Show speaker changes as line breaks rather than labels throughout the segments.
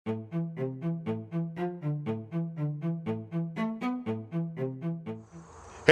Hey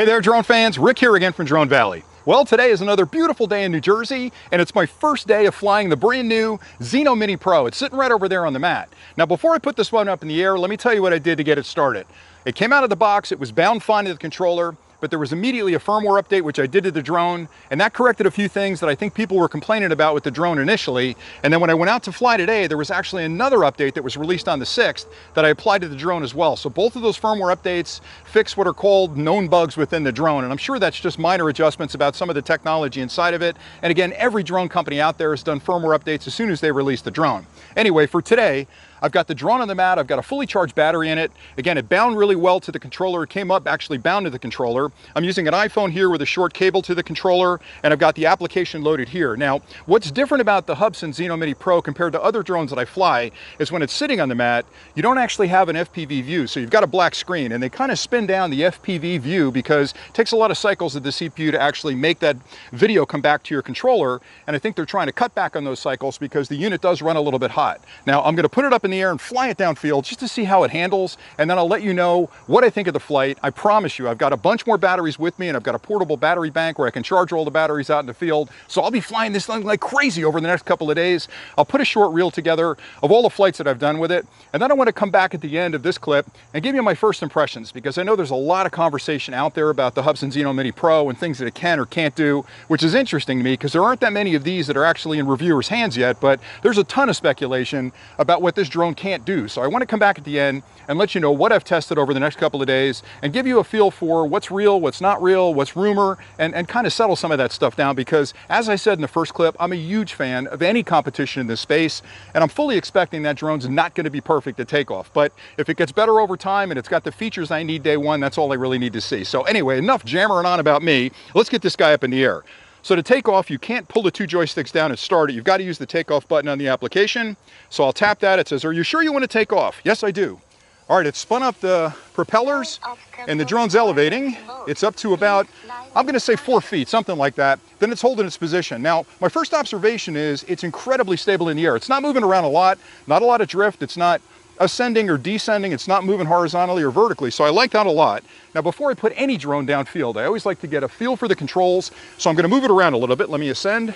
there, drone fans. Rick here again from Drone Valley. Well, today is another beautiful day in New Jersey, and it's my first day of flying the brand new Zino Mini Pro. It's sitting right over there on the mat. Now, before I put this one up in the air, let me tell you what I did to get it started. It came out of the box, it was bound fine to the controller, but there was immediately a firmware update, which I did to the drone, and that corrected a few things that I think people were complaining about with the drone initially. And then when I went out to fly today, there was actually another update that was released on the 6th that I applied to the drone as well. So both of those firmware updates fix what are called known bugs within the drone, and I'm sure that's just minor adjustments about some of the technology inside of it. And again, every drone company out there has done firmware updates as soon as they release the drone. Anyway, for today, I've got the drone on the mat, I've got a fully charged battery in it. Again, it bound really well to the controller. It came up actually bound to the controller. I'm using an iPhone here with a short cable to the controller, and I've got the application loaded here. Now, what's different about the Hubsan Zino Mini Pro compared to other drones that I fly is when it's sitting on the mat, you don't actually have an FPV view. So you've got a black screen, and they kind of spin down the FPV view because it takes a lot of cycles of the CPU to actually make that video come back to your controller. And I think they're trying to cut back on those cycles because the unit does run a little bit hot. Now, I'm going to put it up in the air and fly it downfield just to see how it handles, and then I'll let you know what I think of the flight. I promise you, I've got a bunch more batteries with me, and I've got a portable battery bank where I can charge all the batteries out in the field. So I'll be flying this thing like crazy over the next couple of days. I'll put a short reel together of all the flights that I've done with it, and then I want to come back at the end of this clip and give you my first impressions, because I know there's a lot of conversation out there about the Hubsan Zino Mini Pro and things that it can or can't do, which is interesting to me because there aren't that many of these that are actually in reviewers' hands yet, but there's a ton of speculation about what this drone can't do. So I want to come back at the end and let you know what I've tested over the next couple of days and give you a feel for what's real, what's not real, what's rumor, and kind of settle some of that stuff down, because as I said in the first clip, I'm a huge fan of any competition in this space, and I'm fully expecting that drone's not going to be perfect at takeoff. But if it gets better over time and it's got the features I need day one, that's all I really need to see. So anyway, enough jammering on about me. Let's get this guy up in the air. So to take off, you can't pull the two joysticks down and start it. You've got to use the takeoff button on the application. So I'll tap that. It says, "Are you sure you want to take off?" Yes, I do. All right, it's spun up the propellers and the drone's elevating. It's up to about, I'm going to say 4 feet, something like that. Then it's holding its position. Now, my first observation is it's incredibly stable in the air. It's not moving around a lot, not a lot of drift. It's not ascending or descending. It's not moving horizontally or vertically. So I like that a lot. Now, before I put any drone downfield, I always like to get a feel for the controls. So I'm going to move it around a little bit. Let me ascend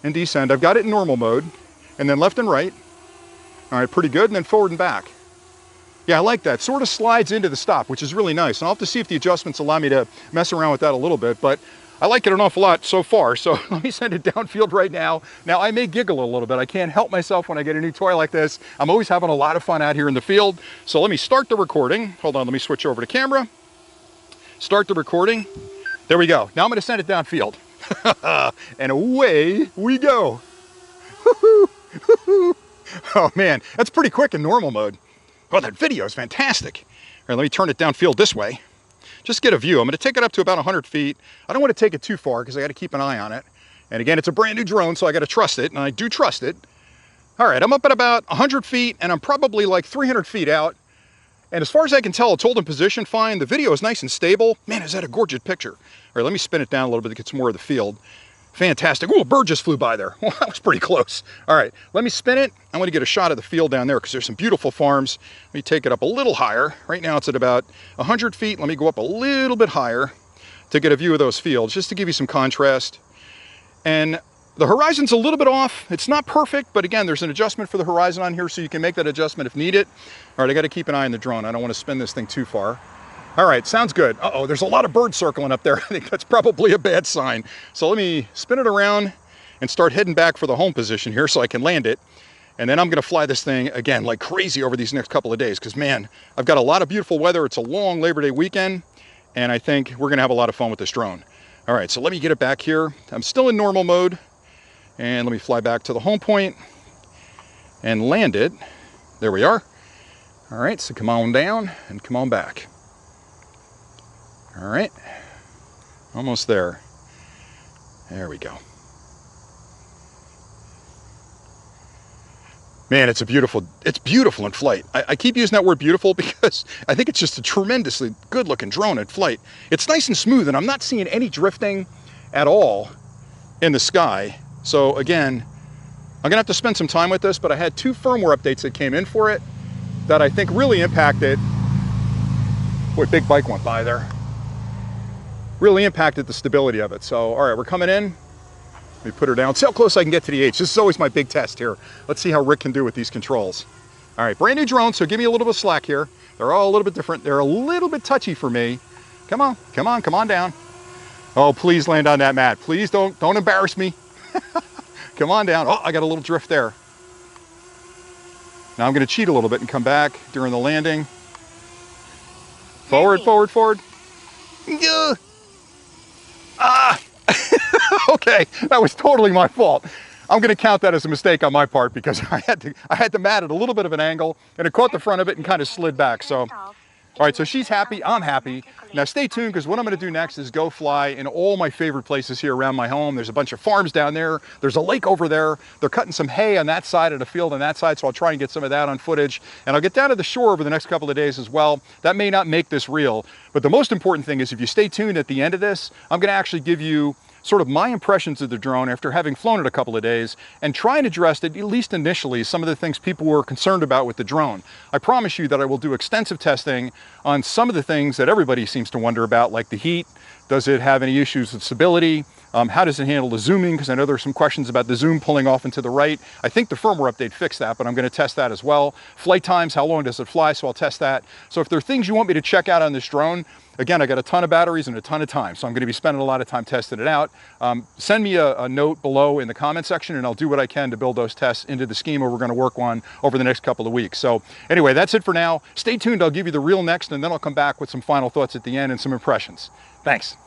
and descend. I've got it in normal mode, and then left and right. All right, pretty good. And then forward and back. Yeah, I like that. Sort of slides into the stop, which is really nice. And I'll have to see if the adjustments allow me to mess around with that a little bit, but I like it an awful lot so far. So let me send it downfield right now. Now, I may giggle a little bit. I can't help myself when I get a new toy like this. I'm always having a lot of fun out here in the field. So let me start the recording. Hold on, let me switch over to camera. Start the recording. There we go. Now I'm going to send it downfield. And away we go. Oh man, that's pretty quick in normal mode. Oh, that video is fantastic. All right, let me turn it downfield this way. Just get a view. I'm going to take it up to about 100 feet. I don't want to take it too far because I got to keep an eye on it. And again, it's a brand new drone, so I got to trust it, and I do trust it. All right, I'm up at about 100 feet, and I'm probably like 300 feet out. And as far as I can tell, it's holding position fine. The video is nice and stable. Man, is that a gorgeous picture. All right, let me spin it down a little bit to get some more of the field. Fantastic. Ooh, a bird just flew by there. Well, that was pretty close. All right, let me spin it. I want to get a shot of the field down there because there's some beautiful farms. Let me take it up a little higher. Right now it's at about 100 feet. Let me go up a little bit higher to get a view of those fields, just to give you some contrast. And the horizon's a little bit off. It's not perfect, but again, there's an adjustment for the horizon on here, so you can make that adjustment if needed. All right, I got to keep an eye on the drone. I don't want to spin this thing too far. All right, sounds good. Uh-oh, there's a lot of birds circling up there. I think that's probably a bad sign. So let me spin it around and start heading back for the home position here so I can land it. And then I'm gonna fly this thing again like crazy over these next couple of days because man, I've got a lot of beautiful weather. It's a long Labor Day weekend, and I think we're gonna have a lot of fun with this drone. All right, so let me get it back here. I'm still in normal mode, and let me fly back to the home point and land it. There we are. All right, so come on down and come on back. All right, almost there. There we go. Man, it's beautiful in flight. I keep using that word beautiful because I think it's just a tremendously good looking drone in flight. It's nice and smooth, and I'm not seeing any drifting at all in the sky. So again, I'm gonna have to spend some time with this, but I had 2 firmware updates that came in for it that I think really impacted, boy, big bike went by there. Really impacted the stability of it. So, all right, we're coming in. Let me put her down. See how close I can get to the H. This is always my big test here. Let's see how Rick can do with these controls. All right, brand new drone, so give me a little bit of slack here. They're all a little bit different. They're a little bit touchy for me. Come on, come on, come on down. Oh, please land on that mat. Please don't embarrass me. Come on down. Oh, I got a little drift there. Now I'm gonna cheat a little bit and come back during the landing. Forward, forward, forward. Yeah. Ah. Okay, that was totally my fault. I'm going to count that as a mistake on my part because I had to mat at a little bit of an angle and it caught the front of it and kind of slid back. So, all right, so she's happy, I'm happy. Now stay tuned because what I'm going to do next is go fly in all my favorite places here around my home. There's a bunch of farms down there. There's a lake over there. They're cutting some hay on that side of the field on that side, so I'll try and get some of that on footage. And I'll get down to the shore over the next couple of days as well. That may not make this real, but the most important thing is if you stay tuned at the end of this, I'm going to actually give you sort of my impressions of the drone after having flown it a couple of days and try and address, at least initially, some of the things people were concerned about with the drone. I promise you that I will do extensive testing on some of the things that everybody seems to wonder about, like the heat. Does it have any issues with stability? How does it handle the zooming? Because I know there's some questions about the zoom pulling off and to the right. I think the firmware update fixed that, but I'm going to test that as well. Flight times, how long does it fly? So I'll test that. So if there are things you want me to check out on this drone, again, I got a ton of batteries and a ton of time, so I'm going to be spending a lot of time testing it out. Send me a note below in the comment section and I'll do what I can to build those tests into the schema we're going to work on over the next couple of weeks. So anyway, that's it for now. Stay tuned. I'll give you the real next, and then I'll come back with some final thoughts at the end and some impressions. Thanks.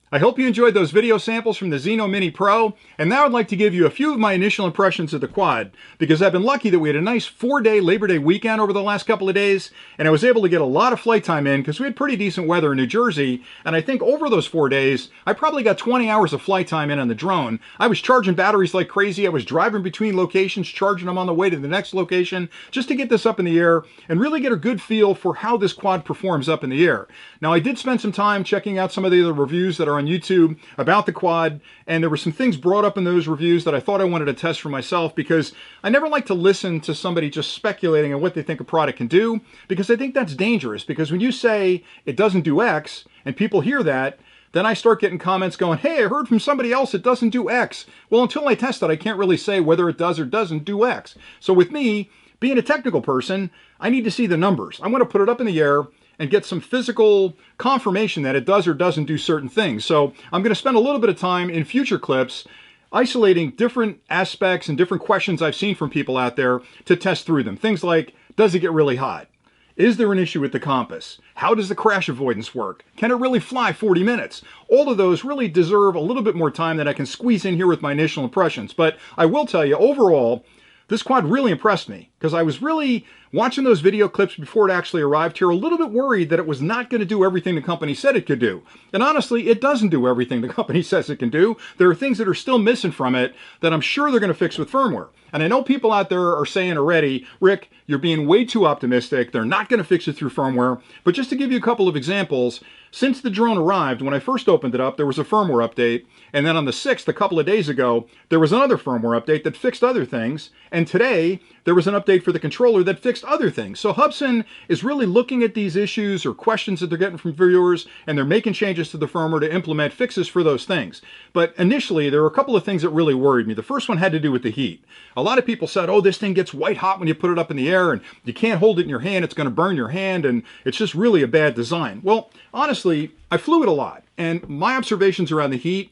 I hope you enjoyed those video samples from the Zino Mini Pro, and now I'd like to give you a few of my initial impressions of the quad, because I've been lucky that we had a nice 4-day Labor Day weekend over the last couple of days, and I was able to get a lot of flight time in because we had pretty decent weather in New Jersey, and I think over those 4 days, I probably got 20 hours of flight time in on the drone. I was charging batteries like crazy. I was driving between locations, charging them on the way to the next location, just to get this up in the air and really get a good feel for how this quad performs up in the air. Now, I did spend some time checking out some of the other reviews that are on YouTube about the quad, and there were some things brought up in those reviews that I thought I wanted to test for myself, because I never like to listen to somebody just speculating on what they think a product can do, because I think that's dangerous. Because when you say it doesn't do X and people hear that, then I start getting comments going, hey, I heard from somebody else it doesn't do X. Well, until I test it, I can't really say whether it does or doesn't do X. So with me, being a technical person, I need to see the numbers. I want to put it up in the air and get some physical confirmation that it does or doesn't do certain things. So I'm going to spend a little bit of time in future clips isolating different aspects and different questions I've seen from people out there to test through them. Things like, does it get really hot? Is there an issue with the compass? How does the crash avoidance work? Can it really fly 40 minutes? All of those really deserve a little bit more time than I can squeeze in here with my initial impressions. But I will tell you, overall, this quad really impressed me because I was really watching those video clips before it actually arrived here, a little bit worried that it was not going to do everything the company said it could do. And honestly, it doesn't do everything the company says it can do. There are things that are still missing from it that I'm sure they're going to fix with firmware. And I know people out there are saying already, Rick, you're being way too optimistic. They're not going to fix it through firmware. But just to give you a couple of examples, since the drone arrived, when I first opened it up, there was a firmware update. And then on the 6th, a couple of days ago, there was another firmware update that fixed other things. And today, there was an update for the controller that fixed other things. So Hubsan is really looking at these issues or questions that they're getting from viewers, and they're making changes to the firmware to implement fixes for those things. But initially, there were a couple of things that really worried me. The first one had to do with the heat. A lot of people said, oh, this thing gets white hot when you put it up in the air, and you can't hold it in your hand. It's going to burn your hand, and it's just really a bad design. Well, honestly, I flew it a lot, and my observations around the heat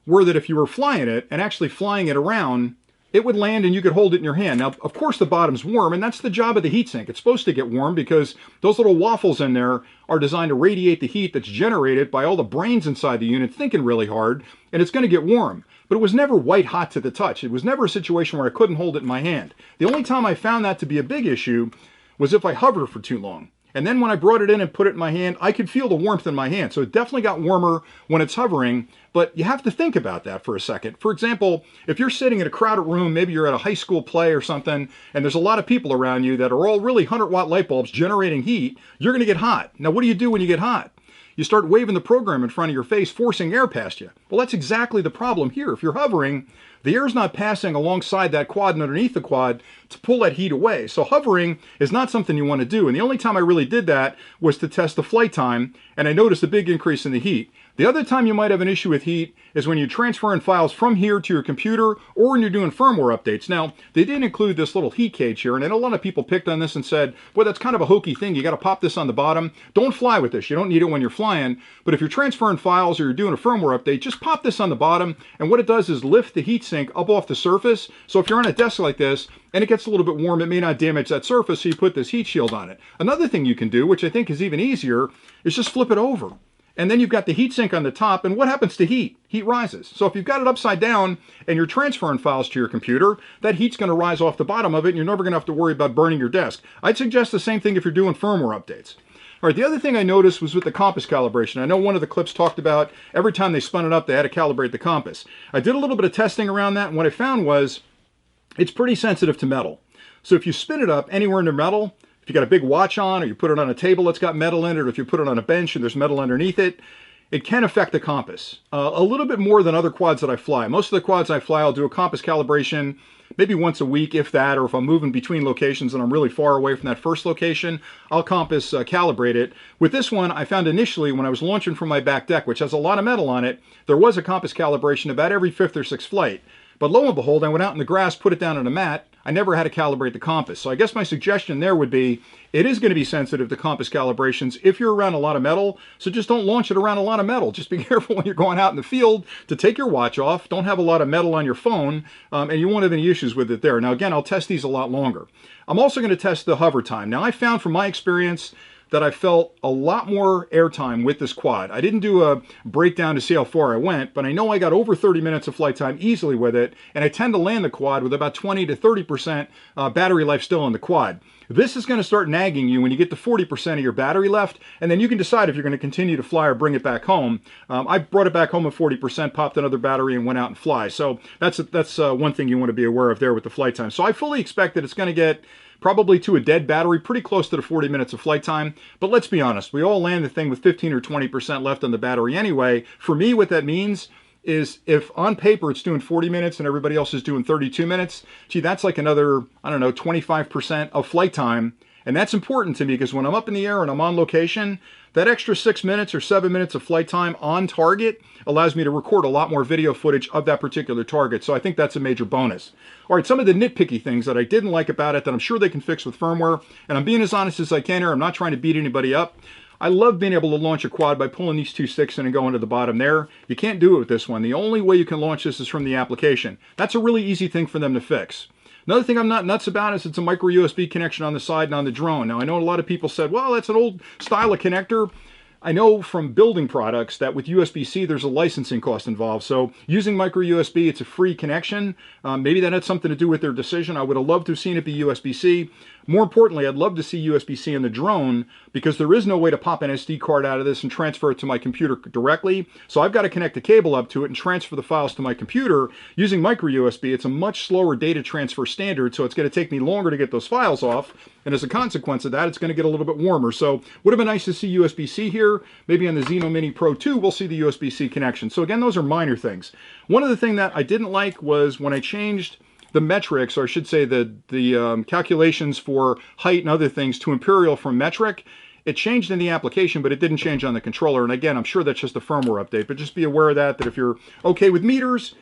were that if you were flying it and actually flying it around, it would land and you could hold it in your hand. Now, of course, the bottom's warm, and that's the job of the heatsink. It's supposed to get warm because those little waffles in there are designed to radiate the heat that's generated by all the brains inside the unit thinking really hard, and it's going to get warm. But it was never white hot to the touch. It was never a situation where I couldn't hold it in my hand. The only time I found that to be a big issue was if I hover for too long. And then when I brought it in and put it in my hand, I could feel the warmth in my hand. So it definitely got warmer when it's hovering, but you have to think about that for a second. For example, if you're sitting in a crowded room, maybe you're at a high school play or something, and there's a lot of people around you that are all really 100-watt light bulbs generating heat, you're going to get hot. Now, what do you do when you get hot? You start waving the program in front of your face, forcing air past you. Well, that's exactly the problem here. If you're hovering, the air's not passing alongside that quad and underneath the quad to pull that heat away. So hovering is not something you want to do. And the only time I really did that was to test the flight time, and I noticed a big increase in the heat. The other time you might have an issue with heat is when you're transferring files from here to your computer or when you're doing firmware updates. Now, they did include this little heat cage here, and I know a lot of people picked on this and said, well, that's kind of a hokey thing. You got to pop this on the bottom. Don't fly with this. You don't need it when you're flying. But if you're transferring files or you're doing a firmware update, just pop this on the bottom, and what it does is lift the heat sink up off the surface. So if you're on a desk like this and it gets a little bit warm, it may not damage that surface, so you put this heat shield on it. Another thing you can do, which I think is even easier, is just flip it over. And then you've got the heat sink on the top, and what happens to heat? Heat rises. So if you've got it upside down and you're transferring files to your computer, that heat's going to rise off the bottom of it, and you're never going to have to worry about burning your desk. I'd suggest the same thing if you're doing firmware updates. All right, the other thing I noticed was with the compass calibration. I know one of the clips talked about every time they spun it up, they had to calibrate the compass. I did a little bit of testing around that, and what I found was it's pretty sensitive to metal. So if you spin it up anywhere near metal, if you got a big watch on, or you put it on a table that's got metal in it, or if you put it on a bench and there's metal underneath it, it can affect the compass. A little bit more than other quads that I fly. Most of the quads I fly, I'll do a compass calibration maybe once a week, if that, or if I'm moving between locations and I'm really far away from that first location, I'll compass calibrate it. With this one, I found initially when I was launching from my back deck, which has a lot of metal on it, there was a compass calibration about every 5th or 6th flight. But lo and behold, I went out in the grass, put it down on a mat. I never had to calibrate the compass. So I guess my suggestion there would be, it is going to be sensitive to compass calibrations if you're around a lot of metal. So just don't launch it around a lot of metal. Just be careful when you're going out in the field to take your watch off. Don't have a lot of metal on your phone, and you won't have any issues with it there. Now again, I'll test these a lot longer. I'm also going to test the hover time. Now I found from my experience that I felt a lot more airtime with this quad. I didn't do a breakdown to see how far I went, but I know I got over 30 minutes of flight time easily with it, and I tend to land the quad with about 20 to 30% battery life still in the quad. This is going to start nagging you when you get to 40% of your battery left, and then you can decide if you're going to continue to fly or bring it back home. I brought it back home at 40%, popped another battery, and went out and fly. So that's one thing you want to be aware of there with the flight time. So I fully expect that it's going to get probably to a dead battery, pretty close to the 40 minutes of flight time. But let's be honest, we all land the thing with 15 or 20% left on the battery anyway. For me, what that means is if on paper it's doing 40 minutes and everybody else is doing 32 minutes, gee, that's like another, I don't know, 25% of flight time. And that's important to me because when I'm up in the air and I'm on location, that extra 6 minutes or 7 minutes of flight time on target allows me to record a lot more video footage of that particular target. So I think that's a major bonus. All right, some of the nitpicky things that I didn't like about it that I'm sure they can fix with firmware, and I'm being as honest as I can here, I'm not trying to beat anybody up. I love being able to launch a quad by pulling these two sticks in and going to the bottom there. You can't do it with this one. The only way you can launch this is from the application. That's a really easy thing for them to fix. Another thing I'm not nuts about is it's a micro USB connection on the side and on the drone. Now I know a lot of people said, well, that's an old style of connector. I know from building products that with USB-C there's a licensing cost involved. So using micro USB, it's a free connection. Maybe that had something to do with their decision. I would have loved to have seen it be USB-C. More importantly, I'd love to see USB-C in the drone because there is no way to pop an SD card out of this and transfer it to my computer directly. So I've got to connect a cable up to it and transfer the files to my computer. Using micro USB, it's a much slower data transfer standard, so it's going to take me longer to get those files off. And as a consequence of that, it's going to get a little bit warmer. So would have been nice to see USB-C here. Maybe on the Zino Mini Pro 2, we'll see the USB-C connection. So again, those are minor things. One of the things that I didn't like was when I changed the metrics, or I should say the calculations for height and other things to imperial from metric. It changed in the application, but it didn't change on the controller. And again, I'm sure that's just a firmware update, but just be aware of that if you're okay with meters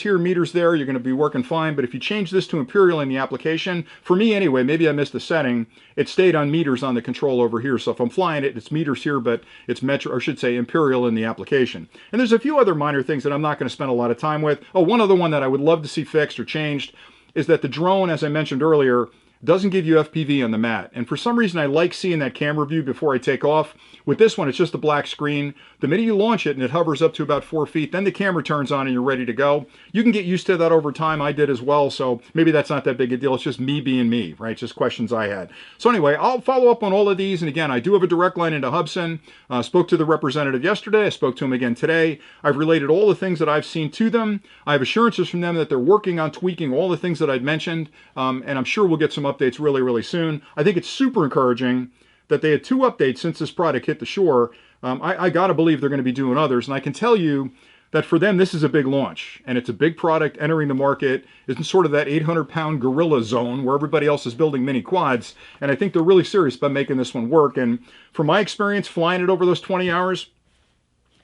here, meters there, you're going to be working fine. But if you change this to imperial in the application, for me anyway, maybe I missed a setting, it stayed on meters on the control over here. So if I'm flying it, it's meters here, but it's metric, or I should say imperial in the application. And there's a few other minor things that I'm not going to spend a lot of time with. Oh, one other one that I would love to see fixed or changed is that the drone, as I mentioned earlier, doesn't give you FPV on the mat. And for some reason, I like seeing that camera view before I take off. With this one, it's just a black screen. The minute you launch it and it hovers up to about 4 feet, then the camera turns on and you're ready to go. You can get used to that over time. I did as well, so maybe that's not that big a deal. It's just me being me, right? It's just questions I had. So anyway, I'll follow up on all of these. And again, I do have a direct line into Hubsan. Spoke to the representative yesterday. I spoke to him again today. I've related all the things that I've seen to them. I have assurances from them that they're working on tweaking all the things that I'd mentioned. And I'm sure we'll get some updates really, really soon. I think it's super encouraging that they had 2 updates since this product hit the shore. I got to believe they're going to be doing others. And I can tell you that for them, this is a big launch. And it's a big product entering the market. It's in sort of that 800-pound gorilla zone where everybody else is building mini quads. And I think they're really serious about making this one work. And from my experience flying it over those 20 hours,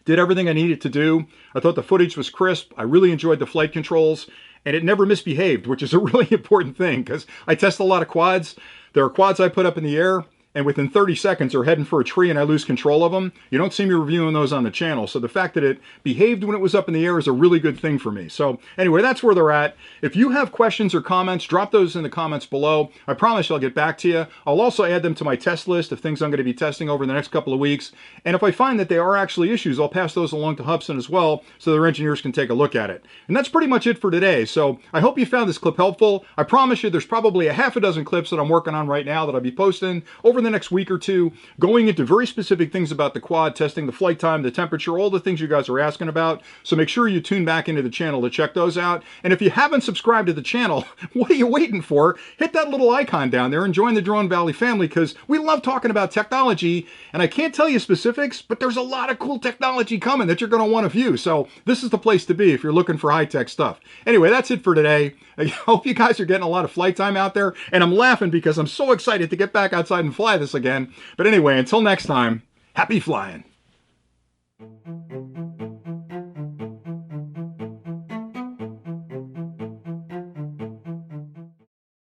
did everything I needed to do. I thought the footage was crisp. I really enjoyed the flight controls. And it never misbehaved, which is a really important thing because I test a lot of quads. There are quads I put up in the air, and within 30 seconds they're heading for a tree and I lose control of them. You don't see me reviewing those on the channel. So the fact that it behaved when it was up in the air is a really good thing for me. So anyway, that's where they're at. If you have questions or comments, drop those in the comments below. I promise I'll get back to you. I'll also add them to my test list of things I'm going to be testing over the next couple of weeks. And if I find that they are actually issues, I'll pass those along to Hubsan as well so their engineers can take a look at it. And that's pretty much it for today. So I hope you found this clip helpful. I promise you there's probably a half a dozen clips that I'm working on right now that I'll be posting over the next week or two, going into very specific things about the quad, testing the flight time, the temperature, all the things you guys are asking about. So make sure you tune back into the channel to check those out. And if you haven't subscribed to the channel, what are you waiting for? Hit that little icon down there and join the Drone Valley family because we love talking about technology. And I can't tell you specifics, but there's a lot of cool technology coming that you're going to want to view. So this is the place to be if you're looking for high-tech stuff. Anyway, that's it for today. I hope you guys are getting a lot of flight time out there. And I'm laughing because I'm so excited to get back outside and fly this again. But anyway, until next time, happy flying.